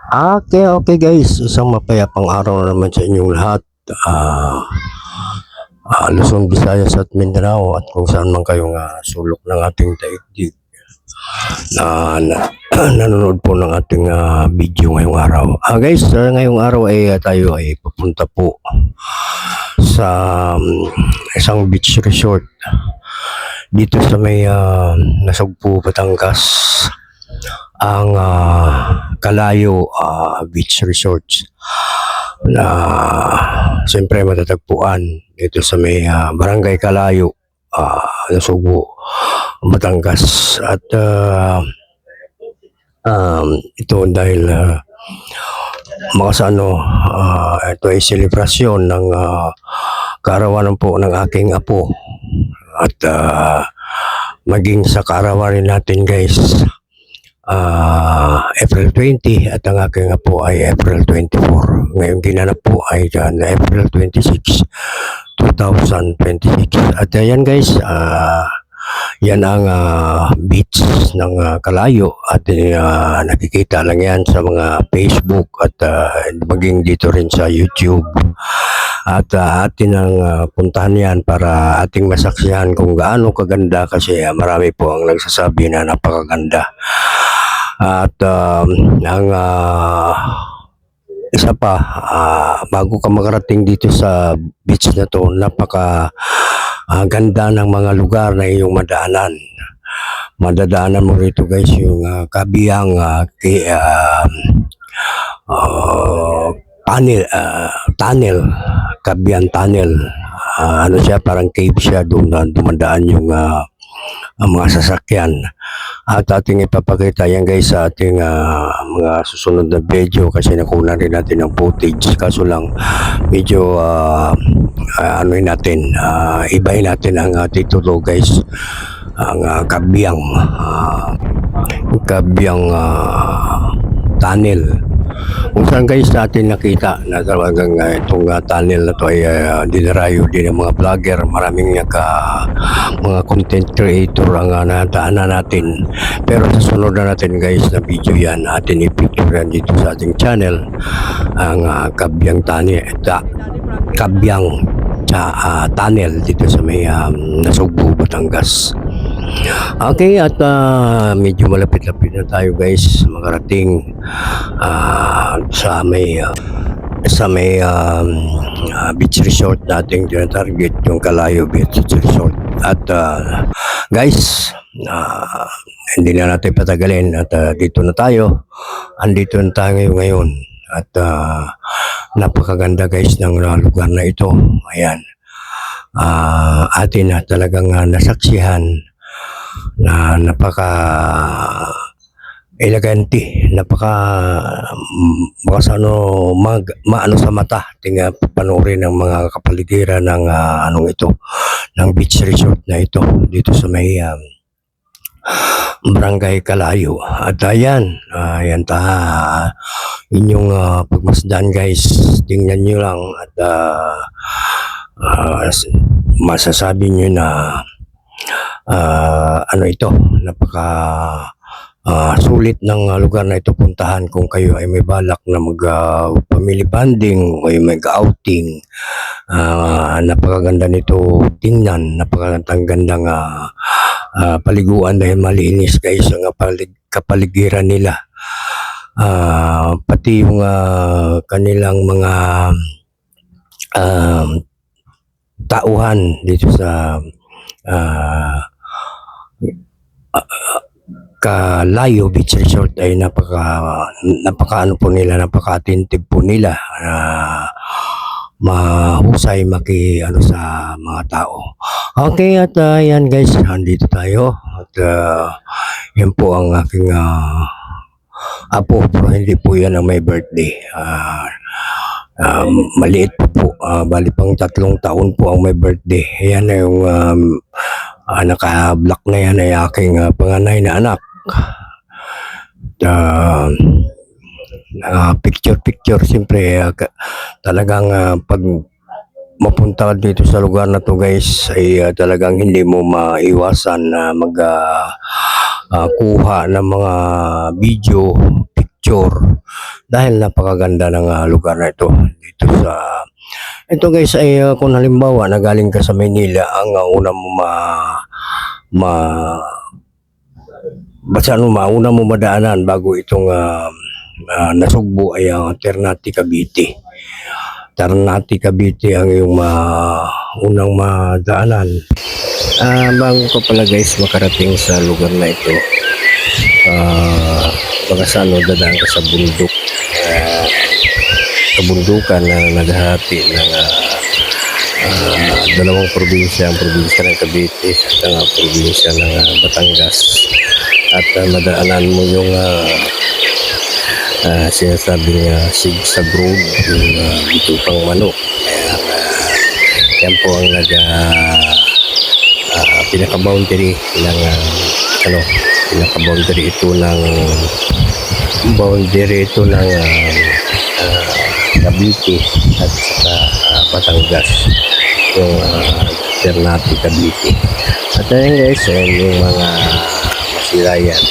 Okay, okay guys, isang mapayapang araw na naman sa inyong lahat. Ah, Luzon, Visayas at Mindanao at kung saan man kayong sulok ng ating daigdig na nanonood po ng ating video ngayong araw. Guys, ngayong araw ay tayo ay papunta po sa isang beach resort dito sa may Nasugbu, Batangas, ang Kalayo Beach Resort na siyempre matatagpuan dito sa may Barangay Kalayo, Nasugbu, Batangas. At ito dahil ito ay selebrasyon ng kaarawanan po ng aking apo at maging sa kaarawanan natin guys, April 20 at ang aking apo ay April 24. Ngayon ginanap po ay April 26, 2026. At yan guys, yan ang beach ng Kalayo at nakikita lang yan sa mga Facebook at maging dito rin sa YouTube. At atin ang puntahan yan para ating masaksihan kung gaano kaganda kasi marami po ang nagsasabi na napakaganda. At ang isa pa, bago ka makarating dito sa beach na to, napaka ganda ng mga lugar na iyong madaanan. Madadaanan mo rito guys yung Kabiyang tunnel, Kabiyang tunnel. Ano siya, parang cave siya, doon na dumadaan yung ang mga sasakyan. At ating ipapakita yan guys sa ating mga susunod na video kasi nakuha rin natin ng footage, kaso lang medyo ibahin natin ang titulo guys, ang Kabiyang tunnel, kung saan guys natin nakita na talagang itong tunnel na to ay dinarayo din ng mga vlogger, maraming mga content creator ang nataanan natin. Pero sa sunod na natin guys na video yan, atin i-picture yan dito sa ating channel, ang Kabiyang tunnel dito sa may Nasugbu, Batangas. Okay, at medyo malapit-lapit na tayo guys makarating sa may beach resort nating tinatarget, yung Kalayo Beach Resort. At guys, hindi na natin patagalin at dito na tayo. Andito na tayo ngayon at napakaganda guys ng lugar na ito. Ayan, atin na talagang nasaksihan na napaka elegante, maano sa mata tinga panoorin ng mga kapaligiran ng ng beach resort na ito dito sa may Barangay Kalayo. At ayan, inyong pagmasdan guys, tingnan nyo lang at masasabi nyo na ito, napaka sulit ng lugar na ito puntahan kung kayo ay may balak na mag family bonding o may outing. Napakaganda nito tingnan, napakagandang paliguan dahil malinis guys ang kapaligiran nila. Pati yung kanilang mga tauhan dito sa Kalayo Beach Resort ay napaka napaka-attentive po nila, mahusay sa mga tao. Okay, at yan guys, andito tayo at yan po ang aking apo, pero hindi po yan ang may birthday. Maliit po, bali pang 3 taon po ang may birthday. Yan na yung naka-block na yan ay aking panganay na anak. Picture siyempre talagang pag mapunta dito sa lugar na to guys ay talagang hindi mo maiwasan na kuha ng mga video, picture dahil napakaganda ng lugar na ito dito sa ito guys ay kung halimbawa na galing ka sa Maynila ang una mo ma basta ano mauna mo madaanan bago itong Nasugbo ay ang Ternate Cavite. Ternate Cavite ang iyong unang madaanan. Bago ka pala guys makarating sa lugar na ito, baka sa dadaan ka sa bundok, kabundukan na naghahati ng dalawang probinsya, ang probinsya ng Cavite at ang probinsya ng Batangas, at madaanan mo yung sinasabing Sigsag Road, yung bitupang manok. Yan po ang pinaka-boundary ng pinaka-boundary ito ng Cavite at saka Batangas, yung Ternate Cavite. At ayun guys, yung mga masilayan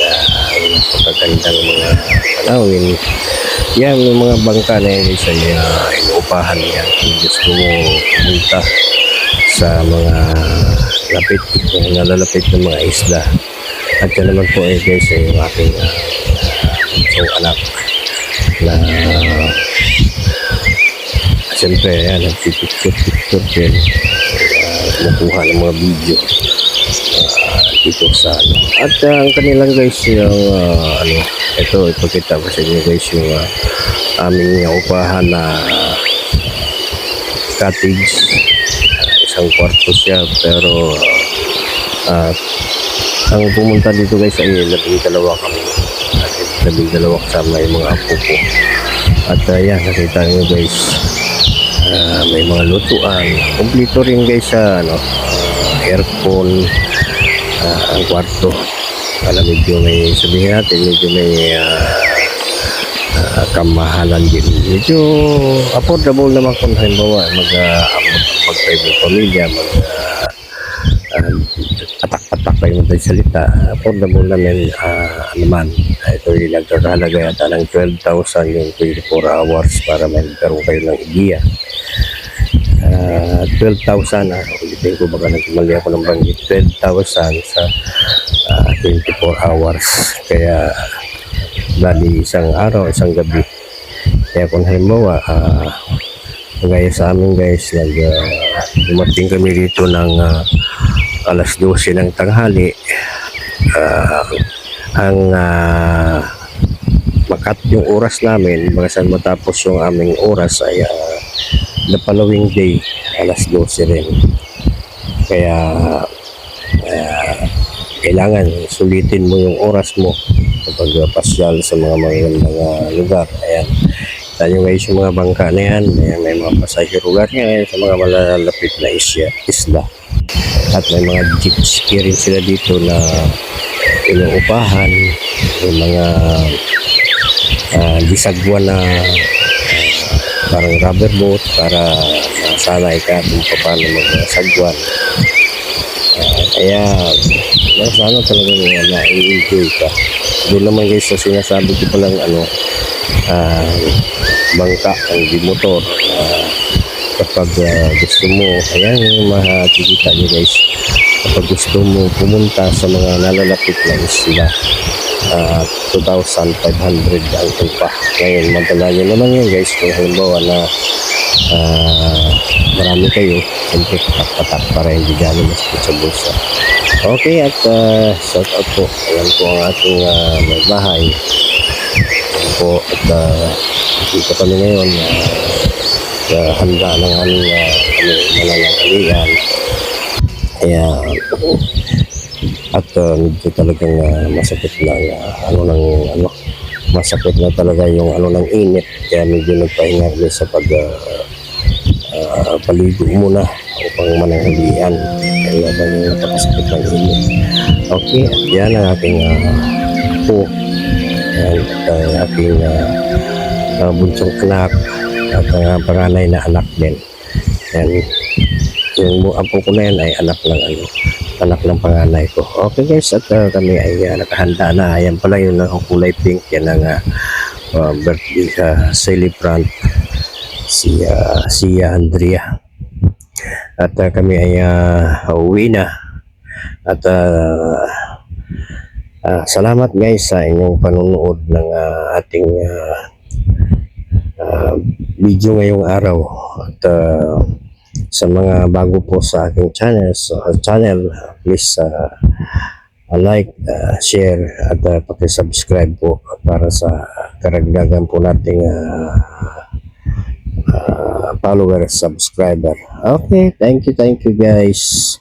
at napakagandang mga panawin. Yan yung mga bangka na yun sa inuupahan yan kung gusto mo pumunta sa mga nalalapit ng mga isla. At yan naman po guys ay yung aking isang anak na siyempre yan nagpipicture din, nakuha ng mga video dito sa at ang kanilang guys yung ito ipakita ko sa inyo guys yung aming upahan na cottage. Isang kwarto siya pero ang pumunta dito guys ay 12 kami, at 12 kasama yung mga apo ko. At yan nakita nyo guys, may mga lutuan, kumpleto rin guys sa aircon, ang kwarto. Medyo may sabihin natin, medyo may kamahalan din. Medyo affordable naman kung halimbawa mag-abot ang pag-private pamilya, atak-atak kayo ng salita. Affordable naman naman. Ito yung nagkakahalaga yata ng 12,000 yung 24 hours para magkaroon kayo ng idea. 12,000 ulitin ko baka nagmali ako ng banggit, 12,000 sa 24 hours, kaya bali isang araw, isang gabi. Kaya kung halimbawa gaya sa amin guys, dumating kami dito ng alas 12 ng tanghali, ang makat yung oras namin, bagasan matapos yung aming oras ay the following day alas 12 rin. Kaya kailangan sulitin mo yung oras mo kapag pasyal sa mga magandang lugar. Ayan, tayo guys yung mga bangka na yan. Ayan, may mga pasahero lugar yan sa mga malalapit na isla, at may mga jet ski rin sila dito na inuupahan, yung mga disagwan na parang rubber boat para masanay ka kung paano magsagwan. Kaya sana talagang na-enjoy ka. Doon naman guys sa sinasabi ko palang bangka ang di motor, kapag gusto mo, ayan yung makikita nyo guys, kapag gusto mo pumunta sa mga nalalapit na isla, 2,500 ang tupa. Ngayon madala nyo naman yun guys kung halimbawa na marami kayo, siyempre patak-patak para hindi gano'n masakit sa bulsa. Okay, at shout out po, ayan po ang ating may bahay. Ayan po, at dito kami ngayon handa ng aming mananangalian. Kaya at medyo talagang masakit na masakit na talaga yung ng init, kaya medyo nagpahinga kami sa paligo muna upang mananghalian kaya napakasakit ng init. Okay, at yan ang aking po, at aking bunsong anak at panganay na anak din. And yung apo ko na yan ay anak ng anak ng panganay ko. Okay guys, at kami ay nakahanda na. Ayan pala yung kulay pink. Yan ang birthday celebrant, si Andrea. At kami ay uwi na. At salamat guys sa inyong panunood ng ating video ngayong araw. At sa mga bago po sa aking channel, please like, share at paki-subscribe po para sa karagdagan po nating followers, subscriber. Okay, thank you guys.